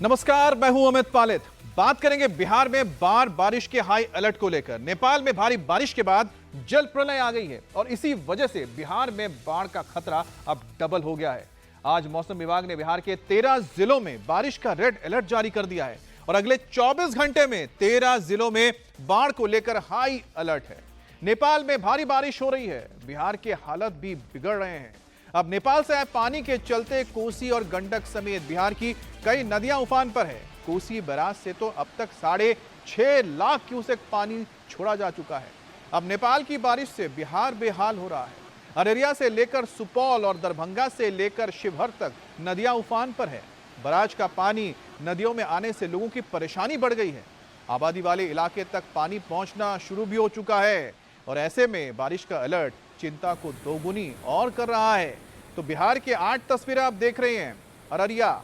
नमस्कार, मैं हूं अमित पालित। बात करेंगे बिहार में बार बारिश के हाई अलर्ट को लेकर। नेपाल में भारी बारिश के बाद जल प्रलय आ गई है और इसी वजह से बिहार में बाढ़ का खतरा अब डबल हो गया है। आज मौसम विभाग ने बिहार के 13 जिलों में बारिश का रेड अलर्ट जारी कर दिया है और अगले 24 घंटे में 13 जिलों में बाढ़ को लेकर हाई अलर्ट है। नेपाल में भारी बारिश हो रही है, बिहार के हालत भी बिगड़ रहे हैं। अब नेपाल से आए पानी के चलते कोसी और गंडक समेत बिहार की कई नदियां उफान पर है। कोसी बैराज से तो अब तक 6.5 लाख क्यूसेक पानी छोड़ा जा चुका है। अब नेपाल की बारिश से बिहार बेहाल हो रहा है। अररिया से लेकर सुपौल और दरभंगा से लेकर शिवहर तक नदियां उफान पर है। बैराज का पानी नदियों में आने से लोगों की परेशानी बढ़ गई है। आबादी वाले इलाके तक पानी पहुंचना शुरू भी हो चुका है और ऐसे में बारिश का अलर्ट चिंता को दोगुनी और कर रहा है। तो बिहार के 8 तस्वीरें आप देख रहे हैं। अररिया,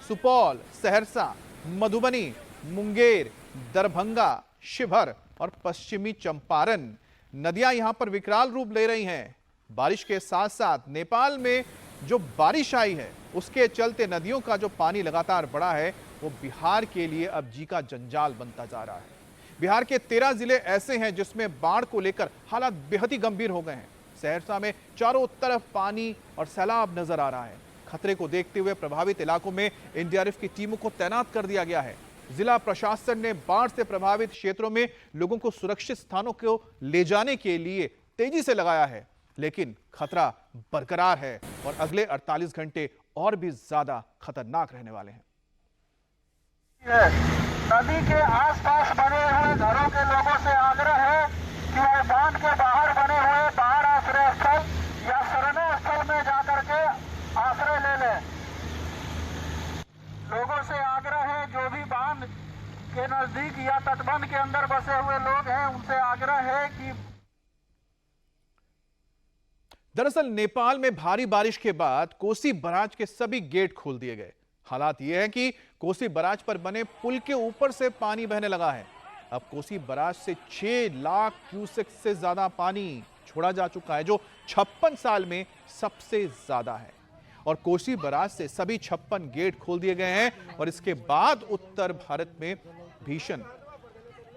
सुपौल, सहरसा, मधुबनी, मुंगेर, दरभंगा, शिवहर और पश्चिमी चंपारण नदियां यहां पर विकराल रूप ले रही हैं। बारिश के साथ साथ नेपाल में जो बारिश आई है उसके चलते नदियों का जो पानी लगातार बढ़ा है वो बिहार के लिए अब जी का जंजाल बनता जा रहा है। बिहार के 13 जिले ऐसे हैं जिसमें बाढ़ को लेकर हालात बेहद ही गंभीर हो गए हैं। सहरसा में चारों तरफ पानी और सैलाब नजर आ रहा है। खतरे को देखते हुए प्रभावित इलाकों में एनडीआरएफ की टीमों को तैनात कर दिया गया है। जिला प्रशासन ने बाढ़ से प्रभावित क्षेत्रों में लोगों को सुरक्षित स्थानों को ले जाने के लिए तेजी से लगाया है, लेकिन खतरा बरकरार है और अगले 48 घंटे और भी ज्यादा खतरनाक रहने वाले हैं। नदी के आसपास बने हुए घरों के लोगों से आग्रह है कि वो बांध के बाहर बने हुए बाढ़ आश्रय स्थल या शरण स्थल में जाकर के आश्रय ले लें। लोगों से आग्रह है, जो भी बांध के नजदीक या तटबंध के अंदर बसे हुए लोग हैं उनसे आग्रह है कि दरअसल नेपाल में भारी बारिश के बाद कोसी बैराज के सभी गेट खोल दिए गए। हालात यह है कि कोसी बैराज पर बने पुल के ऊपर से पानी बहने लगा है। अब कोसी बैराज से 6 लाख क्यूसेक से ज्यादा पानी छोड़ा जा चुका है, जो 56 साल में सबसे ज्यादा है। और कोसी बैराज से सभी 56 गेट खोल दिए गए हैं और इसके बाद उत्तर भारत में भीषण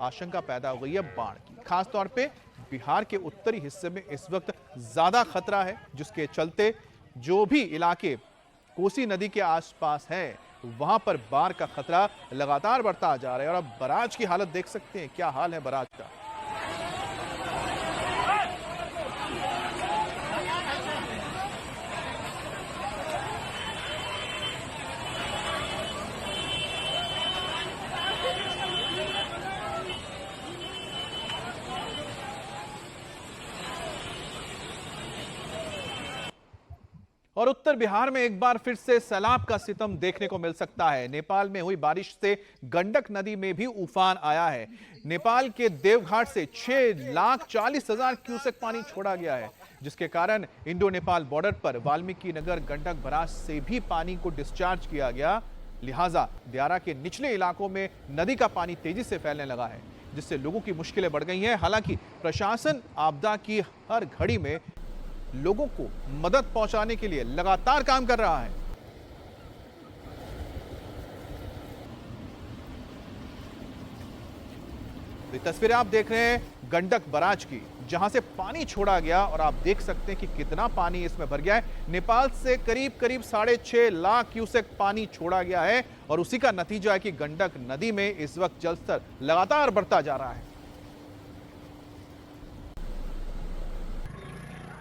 आशंका पैदा हो गई है बाढ़ की। खासतौर पे बिहार के उत्तरी हिस्से में इस वक्त ज्यादा खतरा है, जिसके चलते जो भी इलाके कोसी नदी के आसपास हैं वहां पर बाढ़ का खतरा लगातार बढ़ता जा रहा है। और अब बैराज की हालत देख सकते हैं, क्या हाल है बैराज का। और उत्तर बिहार में एक बार फिर से सैलाब का सितम देखने को मिल सकता है। नेपाल में हुई बारिश से गंडक नदी में भी उफान आया है। नेपाल के देवघाट से 6,40,000 क्यूसेक पानी छोड़ा गया है, जिसके कारण इंडो नेपाल बॉर्डर पर वाल्मीकि नगर गंडक बैराज से भी पानी को डिस्चार्ज किया गया। लिहाजा दियारा के निचले इलाकों में नदी का पानी तेजी से फैलने लगा है, जिससे लोगों की मुश्किलें बढ़ गई हैं। हालांकि प्रशासन आपदा की हर घड़ी में लोगों को मदद पहुंचाने के लिए लगातार काम कर रहा है। ये तस्वीरें आप देख रहे हैं गंडक बैराज की, जहां से पानी छोड़ा गया और आप देख सकते हैं कि कितना पानी इसमें भर गया है। नेपाल से करीब 6.5 लाख क्यूसेक पानी छोड़ा गया है और उसी का नतीजा है कि गंडक नदी में इस वक्त जलस्तर लगातार बढ़ता जा रहा है।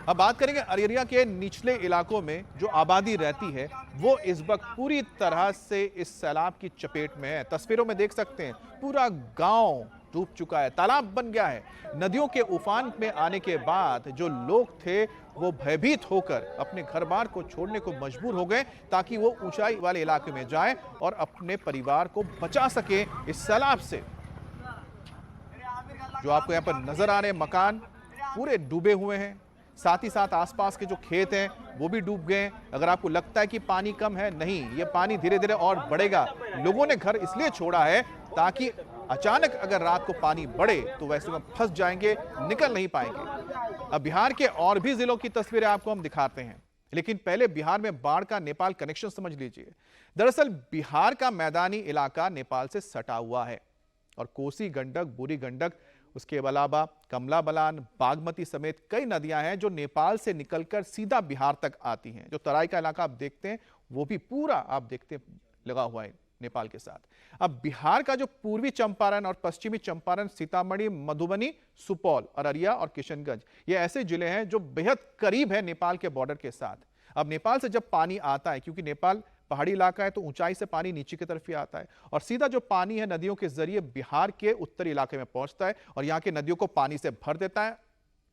अब बात करेंगे अररिया के निचले इलाकों में जो आबादी रहती है वो इस वक्त पूरी तरह से इस सैलाब की चपेट में है। तस्वीरों में देख सकते हैं पूरा गांव डूब चुका है, तालाब बन गया है। नदियों के उफान में आने के बाद जो लोग थे वो भयभीत होकर अपने घर बार को छोड़ने को मजबूर हो गए, ताकि वो ऊंचाई वाले इलाके में जाएं और अपने परिवार को बचा सके इस सैलाब से। जो आपको यहाँ पर नजर आ रहे मकान पूरे डूबे हुए हैं, साथ ही साथ आसपास के जो खेत हैं वो भी डूब गए। अगर आपको लगता है कि पानी कम है, नहीं, ये पानी धीरे धीरे और बढ़ेगा। लोगों ने घर इसलिए छोड़ा है ताकि अचानक अगर रात को पानी बढ़े तो वैसे में फंस जाएंगे, निकल नहीं पाएंगे। अब बिहार के और भी जिलों की तस्वीरें आपको हम दिखाते हैं। लेकिन पहले बिहार में बाढ़ का नेपाल कनेक्शन समझ लीजिए। दरअसल बिहार का मैदानी इलाका नेपाल से सटा हुआ है और कोसी गंडक, बूढ़ी गंडक, उसके अलावा कमला बलान, बागमती समेत कई नदियां हैं जो नेपाल से निकलकर सीधा बिहार तक आती हैं। जो तराई का इलाका आप देखते हैं वो भी पूरा आप देखते हैं लगा हुआ है नेपाल के साथ। अब बिहार का जो पूर्वी चंपारण और पश्चिमी चंपारण, सीतामढ़ी, मधुबनी, सुपौल, अररिया और किशनगंज, ये ऐसे जिले हैं जो बेहद करीब है नेपाल के बॉर्डर के साथ। अब नेपाल से जब पानी आता है, क्योंकि नेपाल पहाड़ी इलाका है तो ऊंचाई से पानी नीचे की तरफ ही आता है और सीधा जो पानी है नदियों के जरिए बिहार के उत्तरी इलाके में पहुंचता है और यहां के नदियों को पानी से भर देता है।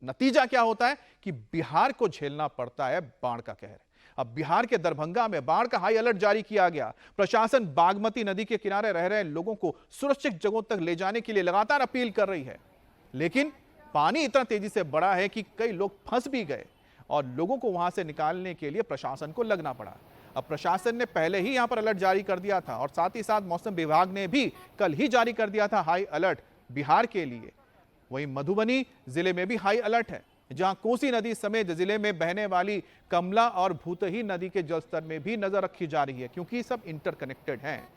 नतीजा क्या होता है कि बिहार को झेलना पड़ता है बाढ़ का कहर। अब बिहार के दरभंगा में बाढ़ का हाई अलर्ट जारी किया गया। प्रशासन बागमती नदी के किनारे रह रहे लोगों को सुरक्षित जगहों तक ले जाने के लिए लगातार अपील कर रही है, लेकिन पानी इतना तेजी से बढ़ा है कि कई लोग फंस भी गए और लोगों को वहां से निकालने के लिए प्रशासन को लगना पड़ा। अब प्रशासन ने पहले ही यहां पर अलर्ट जारी कर दिया था और साथ ही साथ मौसम विभाग ने भी कल ही जारी कर दिया था हाई अलर्ट बिहार के लिए। वहीं मधुबनी जिले में भी हाई अलर्ट है, जहां कोसी नदी समेत जिले में बहने वाली कमला और भूतही नदी के जलस्तर में भी नजर रखी जा रही है, क्योंकि सब इंटरकनेक्टेड हैं।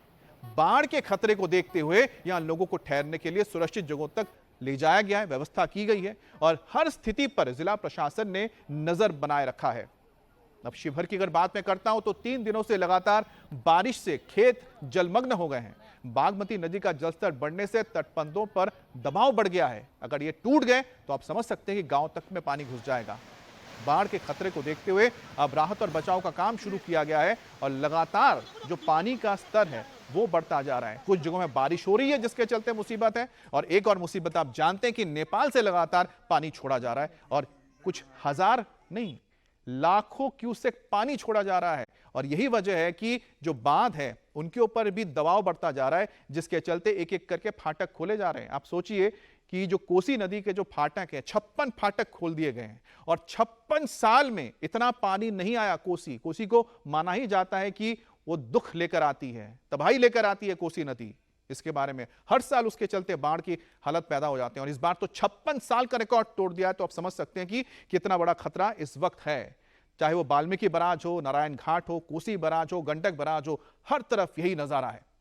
बाढ़ के खतरे को देखते हुए यहां लोगों को ठहरने के लिए सुरक्षित जगहों तक ले जाया गया है, व्यवस्था की गई है और हर स्थिति पर जिला प्रशासन ने नजर बनाए रखा है। अब शिवहर की अगर बात मैं करता हूं तो 3 दिनों से लगातार बारिश से खेत जलमग्न हो गए हैं। बागमती नदी का जलस्तर बढ़ने से तटबंधों पर दबाव बढ़ गया है। अगर ये टूट गए तो आप समझ सकते हैं कि गांव तक में पानी घुस जाएगा। बाढ़ के खतरे को देखते हुए अब राहत और बचाव का काम शुरू किया गया है और लगातार जो पानी का स्तर है वो बढ़ता जा रहा है। कुछ जगहों में बारिश हो रही है जिसके चलते मुसीबत है, और एक और मुसीबत आप जानते हैं कि नेपाल से लगातार पानी छोड़ा जा रहा है और कुछ हजार नहीं लाखों क्यूसेक पानी छोड़ा जा रहा है और यही वजह है कि जो बांध है उनके ऊपर भी दबाव बढ़ता जा रहा है, जिसके चलते एक एक करके फाटक खोले जा रहे हैं। आप सोचिए कि जो कोसी नदी के जो फाटक है 56 फाटक खोल दिए गए हैं और 56 साल में इतना पानी नहीं आया। कोसी को माना ही जाता है कि वो दुख लेकर आती है, तबाही लेकर आती है कोसी नदी। इसके बारे में हर साल उसके चलते बाढ़ की हालत पैदा हो जाते हैं और इस बार तो 56 साल का रिकॉर्ड तोड़ दिया है। तो आप समझ सकते हैं कि कितना बड़ा खतरा इस वक्त है। चाहे वो वाल्मीकि बराज हो, नारायण घाट हो, कोसी बराज हो, गंडक बराज हो, हर तरफ यही नजारा है।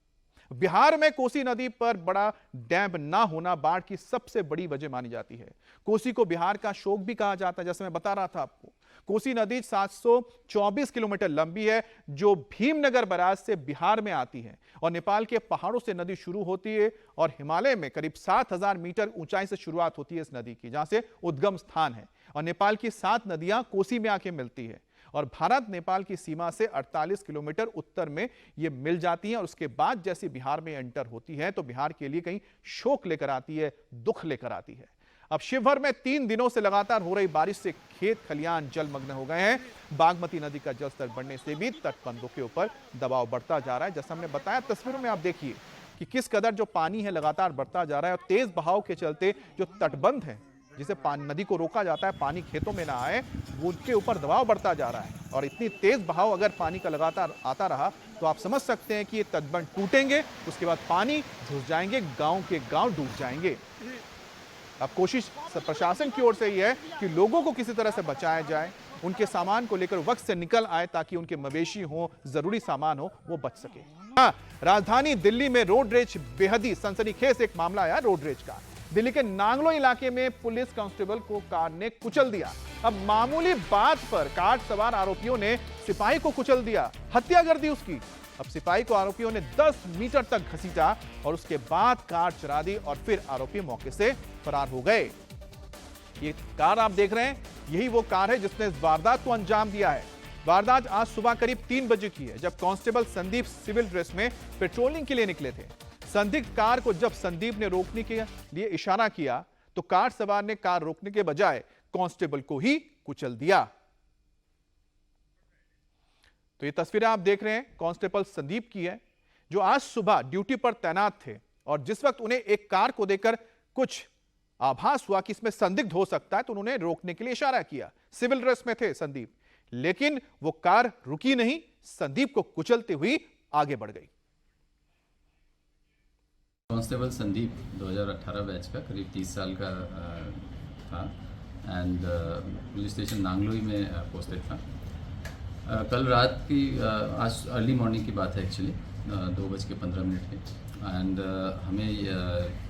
बिहार में कोसी नदी पर बड़ा डैम ना होना बाढ़ की सबसे बड़ी वजह मानी जाती है। कोसी को बिहार का शोक भी कहा जाता है, जैसे मैं बता रहा था आपको। कोसी नदी 724 किलोमीटर लंबी है, जो भीमनगर बराज से बिहार में आती है और नेपाल के पहाड़ों से नदी शुरू होती है और हिमालय में करीब 7000 मीटर ऊंचाई से शुरुआत होती है इस नदी की, जहां से उद्गम स्थान है। और नेपाल की 7 नदियां कोसी में आके मिलती है और भारत नेपाल की सीमा से 48 किलोमीटर उत्तर में ये मिल जाती हैं और उसके बाद जैसे बिहार में एंटर होती है तो बिहार के लिए कहीं शोक लेकर आती है, दुख लेकर आती है। अब शिवहर में 3 दिनों से लगातार हो रही बारिश से खेत खलियान जलमग्न हो गए हैं। बागमती नदी का जलस्तर बढ़ने से भी तटबंधों के ऊपर दबाव बढ़ता जा रहा है। जैसा हमने बताया, तस्वीरों में आप देखिए कि किस कदर जो पानी है लगातार बढ़ता जा रहा है और तेज बहाव के चलते जो तटबंध है जिसे नदी को रोका जाता है पानी खेतों में ना आए, वो उनके ऊपर दबाव बढ़ता जा रहा है और इतनी तेज बहाव अगर पानी का लगातार आता रहा तो आप समझ सकते हैं कि ये तटबंध टूटेंगे, उसके बाद पानी घुस जाएंगे, गांव के गांव डूब जाएंगे। अब कोशिश प्रशासन की ओर से ये है कि लोगों को किसी तरह से बचाया जाए, उनके सामान को लेकर वक्त से निकल आए ताकि उनके मवेशी हो, जरूरी सामान हो, वो बच सके। हाँ, राजधानी दिल्ली में रोड रेज बेहद ही सनसनीखेज एक मामला आया रोड रेज का। दिल्ली के नांगलो इलाके में पुलिस कांस्टेबल को कार ने कुचल दिया। अब मामूली बात पर कार सवार आरोपियों ने सिपाही को कुचल दिया, हत्या कर दी उसकी। अब सिपाही को आरोपियों ने 10 मीटर तक घसीटा और उसके बाद कार चुरा दी और फिर आरोपी मौके से फरार हो गए। ये कार आप देख रहे हैं, यही वो कार है जिसने इस वारदात को अंजाम दिया है। वारदात आज सुबह करीब 3 बजे की है, जब कांस्टेबल संदीप सिविल ड्रेस में पेट्रोलिंग के लिए निकले थे। संदिग्ध कार को जब संदीप ने रोकने के लिए इशारा किया तो कार सवार ने कार रोकने के बजाय कांस्टेबल को ही कुचल दिया। तो ये तस्वीरें आप देख रहे हैं कांस्टेबल संदीप की है, जो आज सुबह ड्यूटी पर तैनात थे और जिस वक्त उन्हें एक कार को देखकर कुछ आभास हुआ कि इसमें संदिग्ध हो सकता है तो उन्होंने रोकने के लिए इशारा किया। सिविल ड्रेस में थे संदीप, लेकिन वो कार रुकी नहीं, संदीप को कुचलते हुई आगे बढ़ गई। कांस्टेबल संदीप 2018 बैच का, करीब 30 साल का था एंड पुलिस स्टेशन नांगलोई में पोस्टेड था। कल रात की आज अर्ली मॉर्निंग की बात है एक्चुअली, 2:15 की। एंड हमें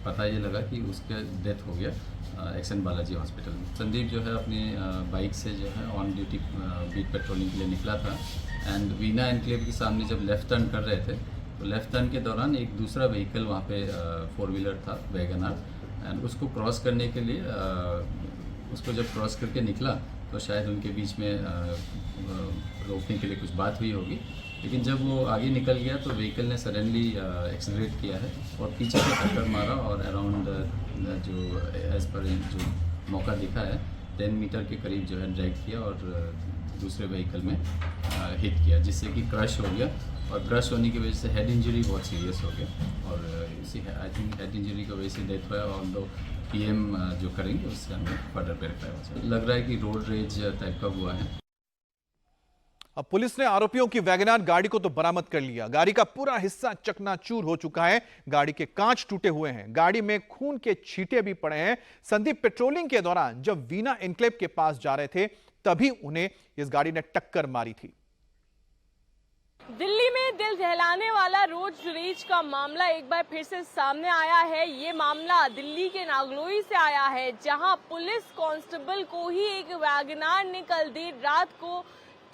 पता ये लगा कि उसका डेथ हो गया एक्सन बालाजी हॉस्पिटल में। संदीप जो है अपनी बाइक से जो है ऑन ड्यूटी बीट पेट्रोलिंग के लिए निकला था। एंड वीना एनक्लेव के सामने जब लेफ़्ट टर्न कर रहे थे तो लेफ़्ट टर्न के दौरान एक दूसरा व्हीकल वहाँ पे 4 व्हीलर था, वैगन आर। एंड उसको क्रॉस करने के लिए उसको जब क्रॉस करके निकला तो शायद उनके बीच में रोकने के लिए कुछ बात हुई होगी, लेकिन जब वो आगे निकल गया तो व्हीकल ने सडनली एक्सेलरेट किया है और पीछे से टक्कर मारा और अराउंड जो एज पर जो मौका दिखा है 10 मीटर के करीब जो है ड्रैग किया और दूसरे व्हीकल में हिट किया, जिससे कि क्रश हो गया। और क्रश होने की वजह से हेड इंजरी बहुत सीरियस हो गया और इसी आई थिंक हेड इंजरी की वजह से डेथ हुआ। और दो पीएम जो करेंगे उससे हमें फर्दर वेरीफाई हो जाए। लग रहा है कि रोड रेज टाइप का हुआ है। अब पुलिस ने आरोपियों की वैगनार गाड़ी को तो बरामद कर लिया। गाड़ी का पूरा हिस्सा चकनाचूर हो चुका है, गाड़ी के कांच टूटे हुए हैं, गाड़ी में खून के छींटे भी पड़े हैं। संदीप पेट्रोलिंग के दौरान जब वीना एनक्लेव के पास जा रहे थे तभी उन्हें इस गाड़ी ने टक्कर मारी थी। दिल्ली में दिल दहलाने वाला रोड रेज का मामला एक बार फिर से सामने आया है। ये मामला दिल्ली के नागलोई से आया है, जहां पुलिस कांस्टेबल को ही एक वैगनार ने कल देर रात को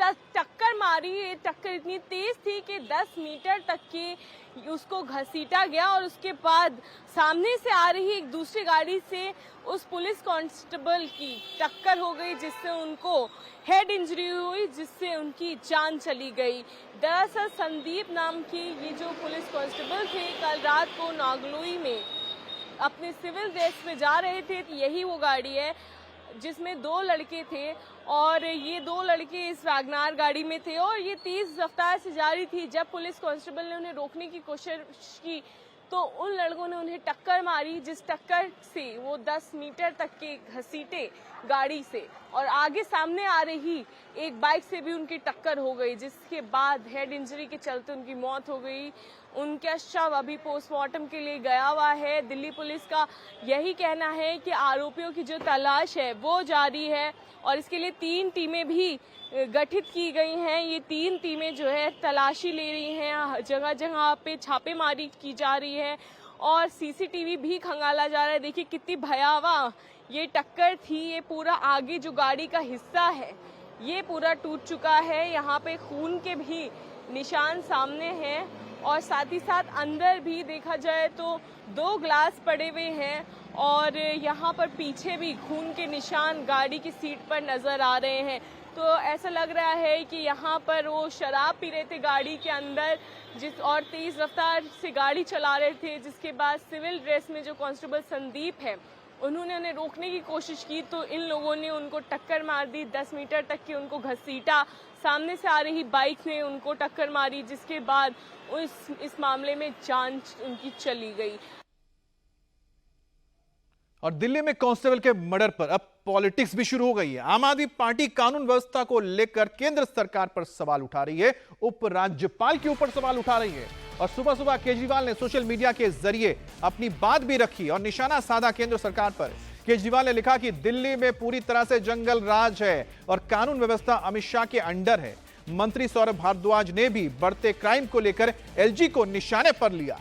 टक्कर मारी। ये टक्कर इतनी तेज थी कि 10 मीटर तक की उसको घसीटा गया और उसके बाद सामने से आ रही एक दूसरी गाड़ी से उस पुलिस कांस्टेबल की टक्कर हो गई, जिससे उनको हेड इंजरी हुई, जिससे उनकी जान चली गई। दरअसल संदीप नाम के ये जो पुलिस कांस्टेबल थे कल रात को नागलोई में अपने सिविल ड्रेस में जा रहे थे। यही वो गाड़ी है जिसमें 2 लड़के थे और ये 2 लड़के इस वैगनार गाड़ी में थे और ये तेज रफ्तार से जा रही थी। जब पुलिस कांस्टेबल ने उन्हें रोकने की कोशिश की तो उन लड़कों ने उन्हें टक्कर मारी, जिस टक्कर से वो 10 मीटर तक के घसीटे गाड़ी से और आगे सामने आ रही एक बाइक से भी उनकी टक्कर हो गई, जिसके बाद हेड इंजरी के चलते उनकी मौत हो गई। उनका शव अभी पोस्टमार्टम के लिए गया हुआ है। दिल्ली पुलिस का यही कहना है कि आरोपियों की जो तलाश है वो जारी है और इसके लिए 3 टीमें भी गठित की गई हैं। ये 3 टीमें जो है तलाशी ले रही हैं, जगह जगह पे छापेमारी की जा रही है और सीसीटीवी भी खंगाला जा रहा है। देखिए कितनी भयावह ये टक्कर थी। ये पूरा आगे जो गाड़ी का हिस्सा है ये पूरा टूट चुका है। यहाँ पे खून के भी निशान सामने हैं और साथ ही साथ अंदर भी देखा जाए तो 2 ग्लास पड़े हुए हैं और यहाँ पर पीछे भी खून के निशान गाड़ी की सीट पर नजर आ रहे हैं। तो ऐसा लग रहा है कि यहाँ पर वो शराब पी रहे थे गाड़ी के अंदर और तेज रफ्तार से गाड़ी चला रहे थे, जिसके बाद सिविल ड्रेस में जो कांस्टेबल संदीप है उन्होंने उन्हें रोकने की कोशिश की तो इन लोगों ने उनको टक्कर मार दी। 10 मीटर तक की उनको घसीटा, सामने से आ रही बाइक ने उनको टक्कर मारी, जिसके बाद इस मामले में जान उनकी चली गई। और दिल्ली में कांस्टेबल के मर्डर पर अब पॉलिटिक्स भी शुरू हो गई है। आम आदमी पार्टी कानून व्यवस्था को लेकर केंद्र सरकार पर सवाल उठा रही है, उपराज्यपाल के ऊपर सवाल उठा रही है और सुबह सुबह केजरीवाल ने सोशल मीडिया के जरिए अपनी बात भी रखी और निशाना साधा केंद्र सरकार पर। केजरीवाल ने लिखा कि दिल्ली में पूरी तरह से जंगल राज है और कानून व्यवस्था अमित शाह के अंडर है। मंत्री सौरभ भारद्वाज ने भी बढ़ते क्राइम को लेकर एलजी को निशाने पर लिया।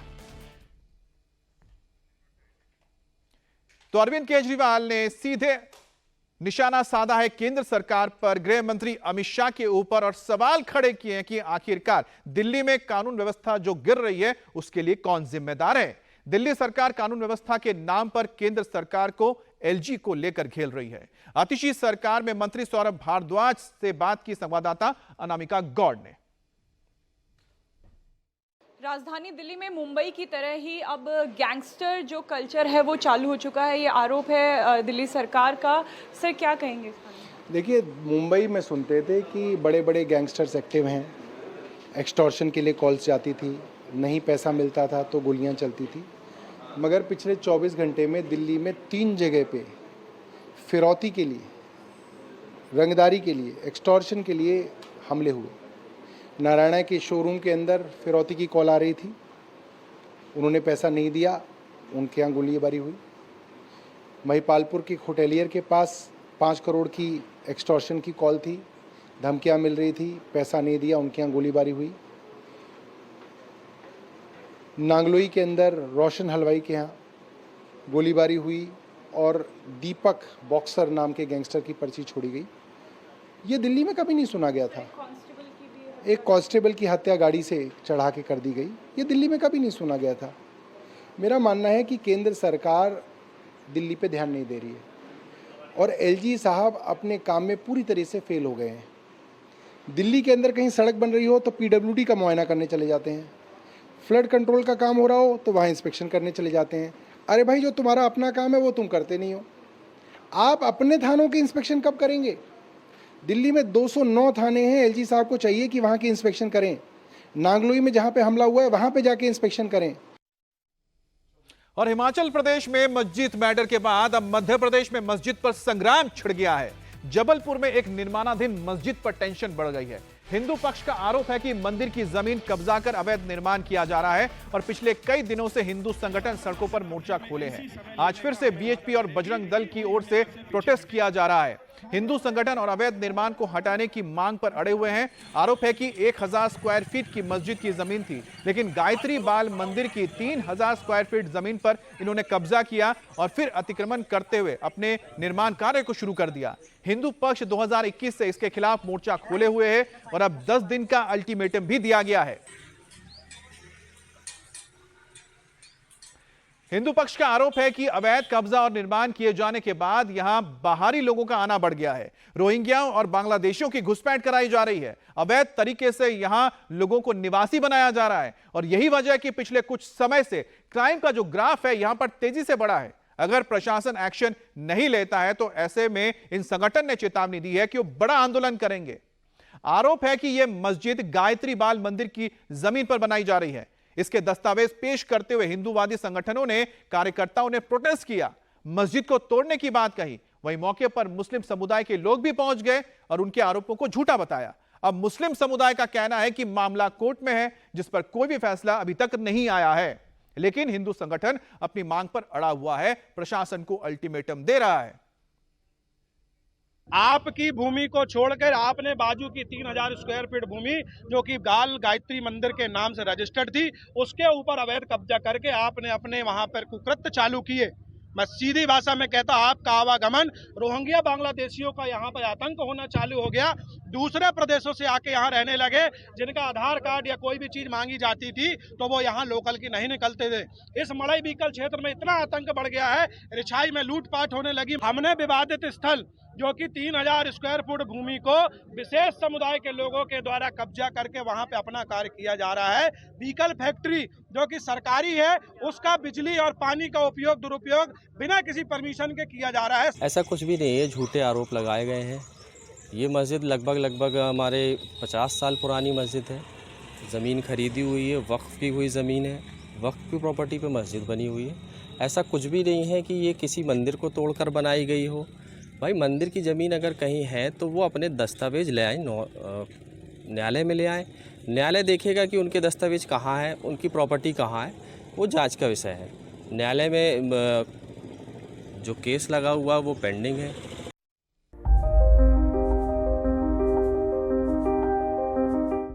तो अरविंद केजरीवाल ने सीधे निशाना साधा है केंद्र सरकार पर, गृह मंत्री अमित शाह के ऊपर और सवाल खड़े किए हैं कि आखिरकार दिल्ली में कानून व्यवस्था जो गिर रही है उसके लिए कौन जिम्मेदार है। दिल्ली सरकार कानून व्यवस्था के नाम पर केंद्र सरकार को एलजी को लेकर घेर रही है। आतिशी सरकार में मंत्री सौरभ भारद्वाज से बात की संवाददाता अनामिका गौड़ ने। राजधानी दिल्ली में मुंबई की तरह ही अब गैंगस्टर जो कल्चर है वो चालू हो चुका है, ये आरोप है दिल्ली सरकार का। सर क्या कहेंगे? देखिए, मुंबई में सुनते थे कि बड़े बड़े गैंगस्टर्स एक्टिव हैं, एक्सटॉर्शन के लिए कॉल्स जाती थी, नहीं पैसा मिलता था तो गोलियां चलती थी। मगर पिछले 24 घंटे में दिल्ली में 3 जगह पे फिरौती के लिए, रंगदारी के लिए, एक्सटॉर्शन के लिए हमले हुए। नारायणा के शोरूम के अंदर फिरौती की कॉल आ रही थी, उन्होंने पैसा नहीं दिया, उनके यहाँ गोलीबारी हुई। महिपालपुर के होटेलियर के पास 5 करोड़ की एक्सटॉर्शन की कॉल थी, धमकियां मिल रही थी, पैसा नहीं दिया, उनके यहाँ गोलीबारी हुई। नांगलोई के अंदर रोशन हलवाई के यहाँ गोलीबारी हुई और दीपक बॉक्सर नाम के गैंगस्टर की पर्ची छोड़ी गई। ये दिल्ली में कभी नहीं सुना गया था। एक कांस्टेबल की हत्या गाड़ी से चढ़ा के कर दी गई, ये दिल्ली में कभी नहीं सुना गया था। मेरा मानना है कि केंद्र सरकार दिल्ली पे ध्यान नहीं दे रही है और एलजी साहब अपने काम में पूरी तरह से फेल हो गए हैं। दिल्ली के अंदर कहीं सड़क बन रही हो तो पीडब्ल्यूडी का मुआयना करने चले जाते हैं, फ्लड कंट्रोल का काम हो रहा हो तो वहाँ इंस्पेक्शन करने चले जाते हैं। अरे भाई, जो तुम्हारा अपना काम है वो तुम करते नहीं हो। आप अपने थानों के इंस्पेक्शन कब करेंगे? दिल्ली में 209 थाने हैं, एलजी साहब को चाहिए कि वहाँ की इंस्पेक्शन करें। नांगलोई में जहाँ पे हमला हुआ है वहाँ पे जाके इंस्पेक्शन करें। और हिमाचल प्रदेश में मस्जिद मैटर के बाद अब मध्य प्रदेश में मस्जिद पर संग्राम छिड़ गया है। जबलपुर में एक निर्माणाधीन मस्जिद पर टेंशन बढ़ गई है। हिंदू पक्ष का आरोप है कि मंदिर की जमीन कब्जा कर अवैध निर्माण किया जा रहा है और पिछले कई दिनों से हिंदू संगठन सड़कों पर मोर्चा खोले हैं। आज फिर से बीएचपी और बजरंग दल की ओर से प्रोटेस्ट किया जा रहा है। हिंदू संगठन और अवैध निर्माण को हटाने की मांग पर अड़े हुए हैं। आरोप है कि 1000 स्क्वायर फीट की मस्जिद की जमीन थी, लेकिन गायत्री बाल मंदिर की 3000 स्क्वायर फीट जमीन पर इन्होंने कब्जा किया और फिर अतिक्रमण करते हुए अपने निर्माण कार्य को शुरू कर दिया। हिंदू पक्ष 2021 से इसके खिलाफ मोर्चा खोले हुए है और अब 10 दिन का अल्टीमेटम भी दिया गया है। हिंदू पक्ष का आरोप है कि अवैध कब्जा और निर्माण किए जाने के बाद यहां बाहरी लोगों का आना बढ़ गया है। रोहिंग्याओं और बांग्लादेशियों की घुसपैठ कराई जा रही है। अवैध तरीके से यहां लोगों को निवासी बनाया जा रहा है और यही वजह है कि पिछले कुछ समय से क्राइम का जो ग्राफ है यहां पर तेजी से बढ़ा है। अगर प्रशासन एक्शन नहीं लेता है तो ऐसे में इन संगठन ने चेतावनी दी है कि वो बड़ा आंदोलन करेंगे। आरोप है कि यह मस्जिद गायत्री बाल मंदिर की जमीन पर बनाई जा रही है। इसके दस्तावेज पेश करते हुए हिंदूवादी संगठनों ने कार्यकर्ताओं ने प्रोटेस्ट किया, मस्जिद को तोड़ने की बात कही। वहीं मौके पर मुस्लिम समुदाय के लोग भी पहुंच गए और उनके आरोपों को झूठा बताया। अब मुस्लिम समुदाय का कहना है कि मामला कोर्ट में है, जिस पर कोई भी फैसला अभी तक नहीं आया है, लेकिन हिंदू संगठन अपनी मांग पर अड़ा हुआ है, प्रशासन को अल्टीमेटम दे रहा है। आपकी भूमि को छोड़कर आपने बाजू की 3000 स्क्वायर फीट भूमि जो कि गाल गायत्री मंदिर के नाम से रजिस्टर्ड थी, उसके ऊपर अवैध कब्जा करके आपने अपने वहां पर कुकृत्य चालू किए। मैं सीधी भाषा में कहता, आपका आवागमन रोहिंग्या बांग्लादेशियों का यहाँ पर आतंक होना चालू हो गया। दूसरे प्रदेशों से आके यहाँ रहने लगे, जिनका आधार कार्ड या कोई भी चीज मांगी जाती थी तो वो यहाँ लोकल की नहीं निकलते थे। इस मड़ई बीकल क्षेत्र में इतना आतंक बढ़ गया है, रिछाई में लूटपाट होने लगी। हमने विवादित स्थल जो कि 3000 स्क्वायर फुट भूमि को विशेष समुदाय के लोगों के द्वारा कब्जा करके वहां पे अपना कार्य किया जा रहा है। बीकल फैक्ट्री जो कि सरकारी है, उसका बिजली और पानी का उपयोग दुरुपयोग बिना किसी परमिशन के किया जा रहा है। ऐसा कुछ भी नहीं है, झूठे आरोप लगाए गए हैं। ये मस्जिद लगभग हमारे 50 साल पुरानी मस्जिद है। ज़मीन खरीदी हुई है, वक्फ की हुई ज़मीन है, वक्फ की प्रॉपर्टी पे मस्जिद बनी हुई है। ऐसा कुछ भी नहीं है कि ये किसी मंदिर को तोड़कर बनाई गई हो। भाई, मंदिर की ज़मीन अगर कहीं है तो वो अपने दस्तावेज ले आए, न्यायालय में ले आए। न्यायालय देखेगा कि उनके दस्तावेज कहाँ हैं, उनकी प्रॉपर्टी कहाँ है, वो जांच का विषय है। न्यायालय में जो केस लगा हुआ वो पेंडिंग है।